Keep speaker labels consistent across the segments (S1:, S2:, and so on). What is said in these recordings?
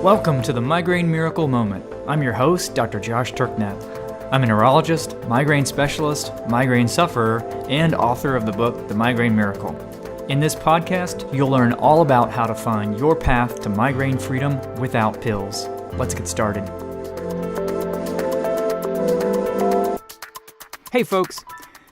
S1: Welcome to the Migraine Miracle Moment. I'm your host, Dr. Josh Turknet. I'm a neurologist, migraine specialist, migraine sufferer, and author of the book, The Migraine Miracle. In this podcast, you'll learn all about how to find your path to migraine freedom without pills. Let's get started. Hey folks.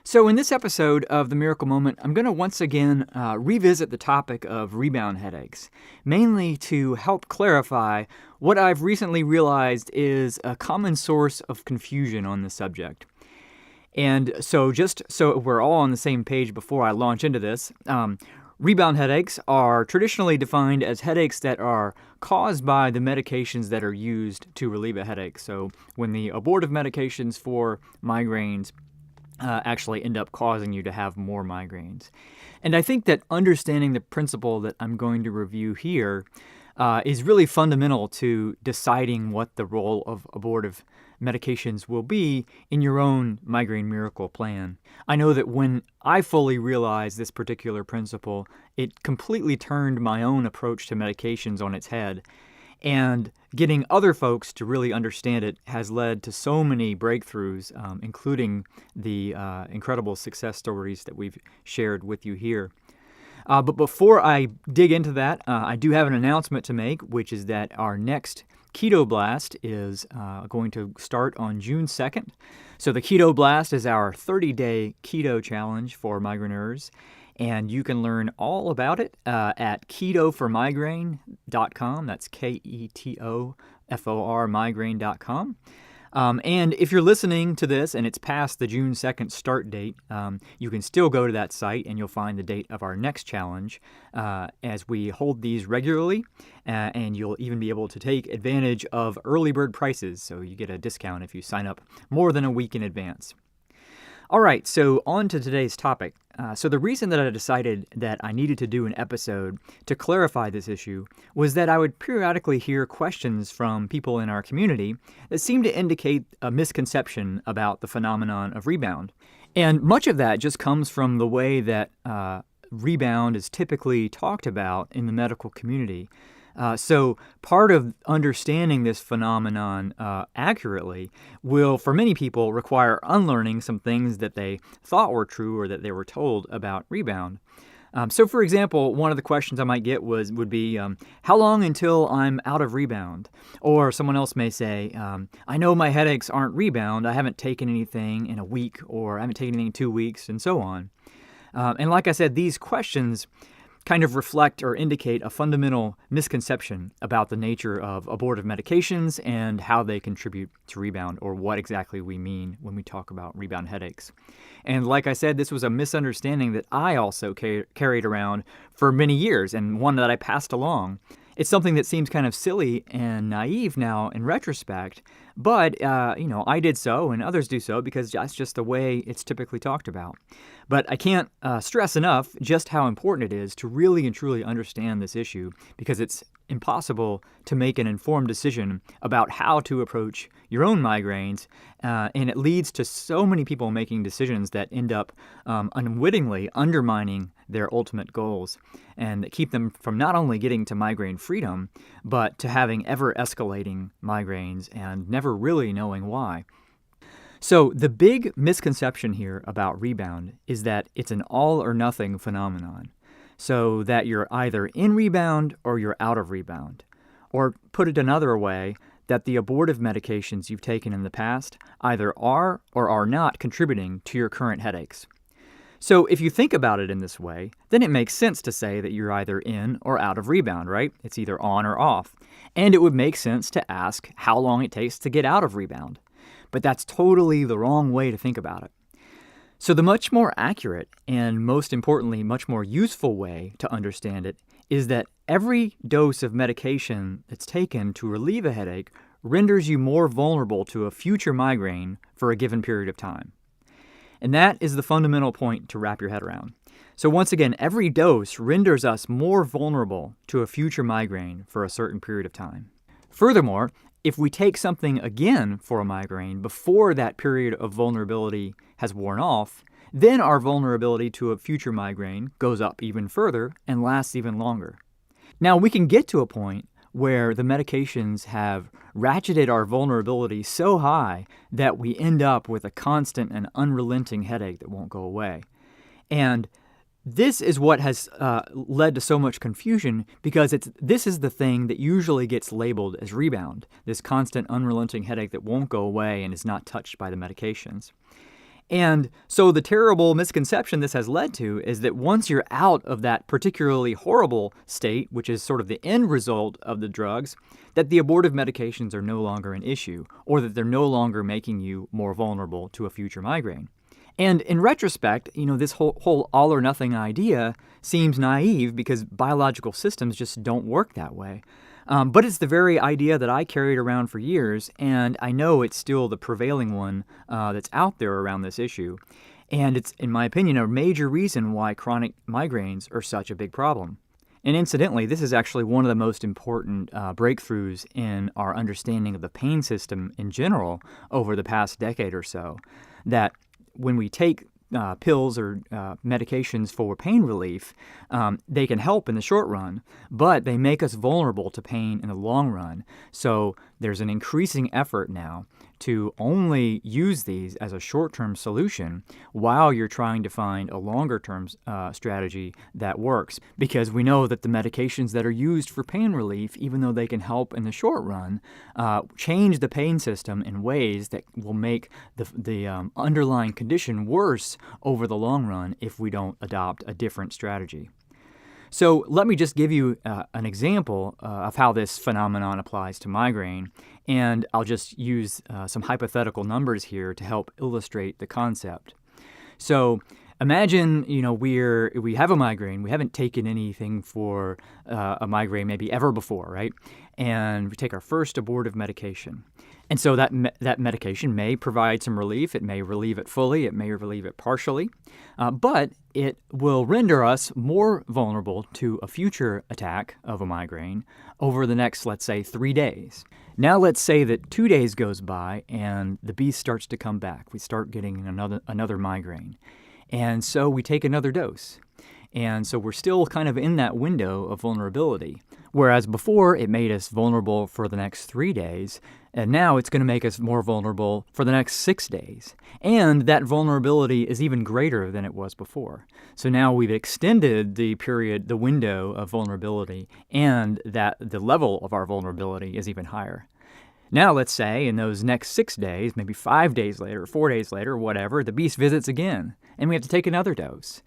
S1: So in this episode of The Miracle Moment, I'm going to once again revisit the topic of rebound headaches, mainly to help clarify what I've recently realized is a common source of confusion on the subject. And so just so we're all on the same page before I launch into this, rebound headaches are traditionally defined as headaches that are caused by the medications that are used to relieve a headache. So when the abortive medications for migraines actually end up causing you to have more migraines. And I think that understanding the principle that I'm going to review here is really fundamental to deciding what the role of abortive medications will be in your own migraine miracle plan. I know that when I fully realized this particular principle, it completely turned my own approach to medications on its head. And getting other folks to really understand it has led to so many breakthroughs, including the incredible success stories that we've shared with you here. But before I dig into that, I do have an announcement to make, which is that our next Keto Blast is going to start on June 2nd. So the Keto Blast is our 30-day keto challenge for migraineurs. And you can learn all about it at ketoformigraine.com. That's KETOFOR migraine.com. And if you're listening to this and it's past the June 2nd start date, you can still go to that site and you'll find the date of our next challenge as we hold these regularly. And you'll even be able to take advantage of early bird prices. So you get a discount if you sign up more than a week in advance. All right, so on to today's topic. So the reason that I decided that I needed to do an episode to clarify this issue was that I would periodically hear questions from people in our community that seemed to indicate a misconception about the phenomenon of rebound. And much of that just comes from the way that rebound is typically talked about in the medical community. So part of understanding this phenomenon accurately will, for many people, require unlearning some things that they thought were true or that they were told about rebound. So, for example, one of the questions I might get would be, how long until I'm out of rebound? Or someone else may say, I know my headaches aren't rebound. I haven't taken anything in a week, or I haven't taken anything in 2 weeks, and so on. And like I said, these questions kind of reflect or indicate a fundamental misconception about the nature of abortive medications and how they contribute to rebound, or what exactly we mean when we talk about rebound headaches. And like I said, this was a misunderstanding that I also carried around for many years, and one that I passed along. It's something that seems kind of silly and naive now in retrospect, but I did so and others do so because that's just the way it's typically talked about. But I can't stress enough just how important it is to really and truly understand this issue, because it's impossible to make an informed decision about how to approach your own migraines, and it leads to so many people making decisions that end up unwittingly undermining their ultimate goals, and that keep them from not only getting to migraine freedom, but to having ever-escalating migraines and never really knowing why. So the big misconception here about rebound is that it's an all-or-nothing phenomenon, so that you're either in rebound or you're out of rebound. Or put it another way, that the abortive medications you've taken in the past either are or are not contributing to your current headaches. So if you think about it in this way, then it makes sense to say that you're either in or out of rebound, right? It's either on or off. And it would make sense to ask how long it takes to get out of rebound. But that's totally the wrong way to think about it. So the much more accurate and, most importantly, much more useful way to understand it is that every dose of medication that's taken to relieve a headache renders you more vulnerable to a future migraine for a given period of time. And that is the fundamental point to wrap your head around. So once again, every dose renders us more vulnerable to a future migraine for a certain period of time. Furthermore, if we take something again for a migraine before that period of vulnerability has worn off, then our vulnerability to a future migraine goes up even further and lasts even longer. Now, we can get to a point where the medications have ratcheted our vulnerability so high that we end up with a constant and unrelenting headache that won't go away. And this is what has led to so much confusion, because this is the thing that usually gets labeled as rebound, this constant unrelenting headache that won't go away and is not touched by the medications. And so the terrible misconception this has led to is that once you're out of that particularly horrible state, which is sort of the end result of the drugs, that the abortive medications are no longer an issue, or that they're no longer making you more vulnerable to a future migraine. And in retrospect, this whole all or nothing idea seems naive because biological systems just don't work that way. But it's the very idea that I carried around for years, and I know it's still the prevailing one that's out there around this issue. And it's, in my opinion, a major reason why chronic migraines are such a big problem. And incidentally, this is actually one of the most important breakthroughs in our understanding of the pain system in general over the past decade or so, that when we take pills or medications for pain relief, they can help in the short run, but they make us vulnerable to pain in the long run. So there's an increasing effort now to only use these as a short-term solution while you're trying to find a longer-term strategy that works. Because we know that the medications that are used for pain relief, even though they can help in the short run, change the pain system in ways that will make the underlying condition worse over the long run if we don't adopt a different strategy. So let me just give you an example of how this phenomenon applies to migraine, and I'll just use some hypothetical numbers here to help illustrate the concept. So imagine, we have a migraine. We haven't taken anything for a migraine maybe ever before, right? And we take our first abortive medication. And so that medication may provide some relief. It may relieve it fully. It may relieve it partially. But it will render us more vulnerable to a future attack of a migraine over the next, let's say, 3 days. Now let's say that 2 days goes by and the beast starts to come back. We start getting another migraine. And so we take another dose. And so we're still kind of in that window of vulnerability. Whereas before, it made us vulnerable for the next 3 days, and now it's going to make us more vulnerable for the next 6 days. And that vulnerability is even greater than it was before. So now we've extended the window of vulnerability, and that the level of our vulnerability is even higher. Now let's say in those next 6 days, maybe 5 days later, 4 days later, whatever, the beast visits again, and we have to take another dose.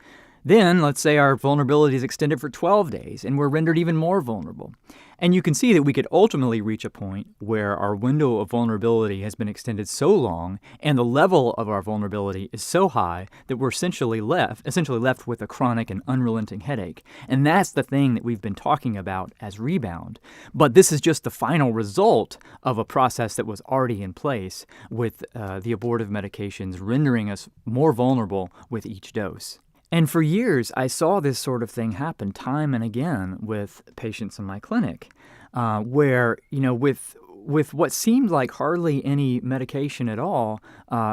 S1: Then, let's say our vulnerability is extended for 12 days, and we're rendered even more vulnerable. And you can see that we could ultimately reach a point where our window of vulnerability has been extended so long, and the level of our vulnerability is so high that we're essentially left with a chronic and unrelenting headache. And that's the thing that we've been talking about as rebound. But this is just the final result of a process that was already in place with the abortive medications rendering us more vulnerable with each dose. And for years, I saw this sort of thing happen time and again with patients in my clinic, where, with what seemed like hardly any medication at all,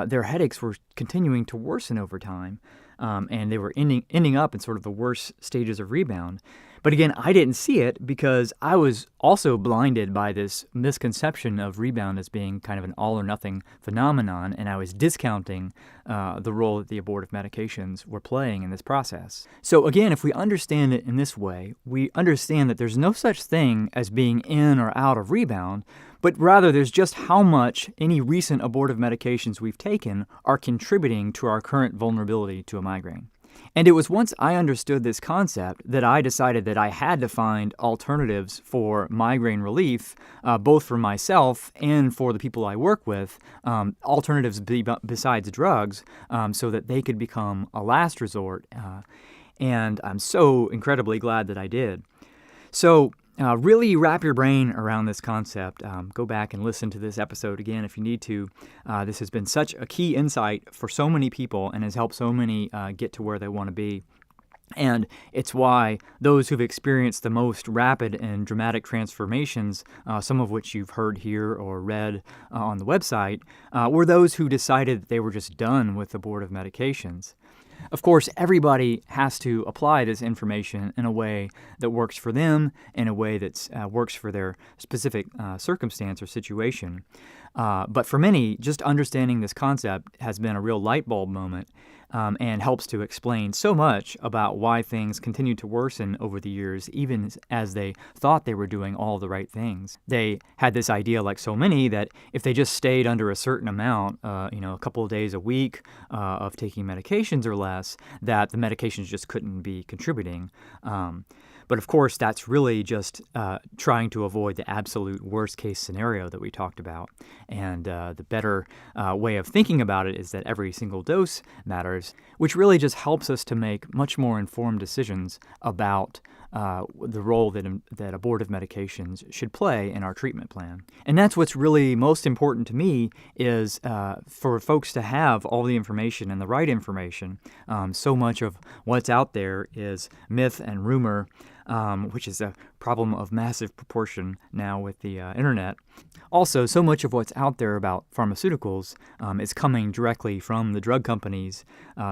S1: their headaches were continuing to worsen over time, and they were ending up in sort of the worst stages of rebound. But again, I didn't see it because I was also blinded by this misconception of rebound as being kind of an all-or-nothing phenomenon, and I was discounting the role that the abortive medications were playing in this process. So again, if we understand it in this way, we understand that there's no such thing as being in or out of rebound, but rather there's just how much any recent abortive medications we've taken are contributing to our current vulnerability to a migraine. And it was once I understood this concept that I decided that I had to find alternatives for migraine relief, both for myself and for the people I work with, alternatives besides drugs, so that they could become a last resort. And I'm so incredibly glad that I did. So really wrap your brain around this concept. Go back and listen to this episode again if you need to. This has been such a key insight for so many people and has helped so many get to where they want to be. And it's why those who've experienced the most rapid and dramatic transformations, some of which you've heard here or read on the website, were those who decided that they were just done with abortive medications. Of course, everybody has to apply this information in a way that works for them, in a way that works for their specific circumstance or situation. But for many, just understanding this concept has been a real light bulb moment and helps to explain so much about why things continue to worsen over the years, even as they thought they were doing all the right things. They had this idea, like so many, that if they just stayed under a certain amount, a couple of days a week of taking medications or less, that the medications just couldn't be contributing. But of course, that's really just trying to avoid the absolute worst-case scenario that we talked about. And the better way of thinking about it is that every single dose matters, which really just helps us to make much more informed decisions about the role that abortive medications should play in our treatment plan. And that's what's really most important to me is for folks to have all the information and the right information. So much of what's out there is myth and rumor, which is a problem of massive proportion now with the internet. Also, so much of what's out there about pharmaceuticals is coming directly from the drug companies,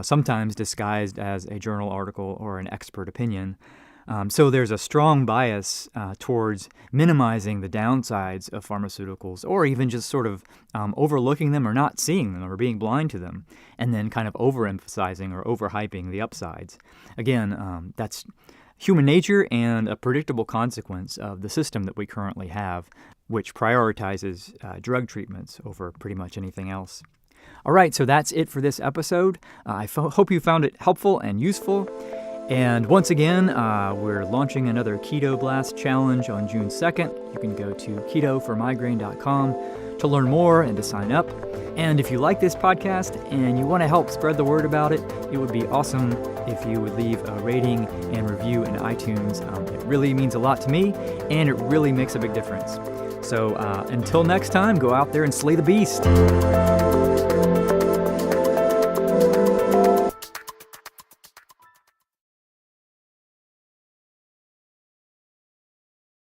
S1: sometimes disguised as a journal article or an expert opinion. So there's a strong bias towards minimizing the downsides of pharmaceuticals, or even just sort of overlooking them or not seeing them or being blind to them, and then kind of overemphasizing or overhyping the upsides. Again, that's human nature and a predictable consequence of the system that we currently have, which prioritizes drug treatments over pretty much anything else. All right, so that's it for this episode. I hope you found it helpful and useful. And once again, we're launching another Keto Blast Challenge on June 2nd. You can go to ketoformigraine.com to learn more and to sign up. And if you like this podcast and you want to help spread the word about it, it would be awesome if you would leave a rating and review in iTunes. It really means a lot to me, and it really makes a big difference. So until next time, go out there and slay the beast.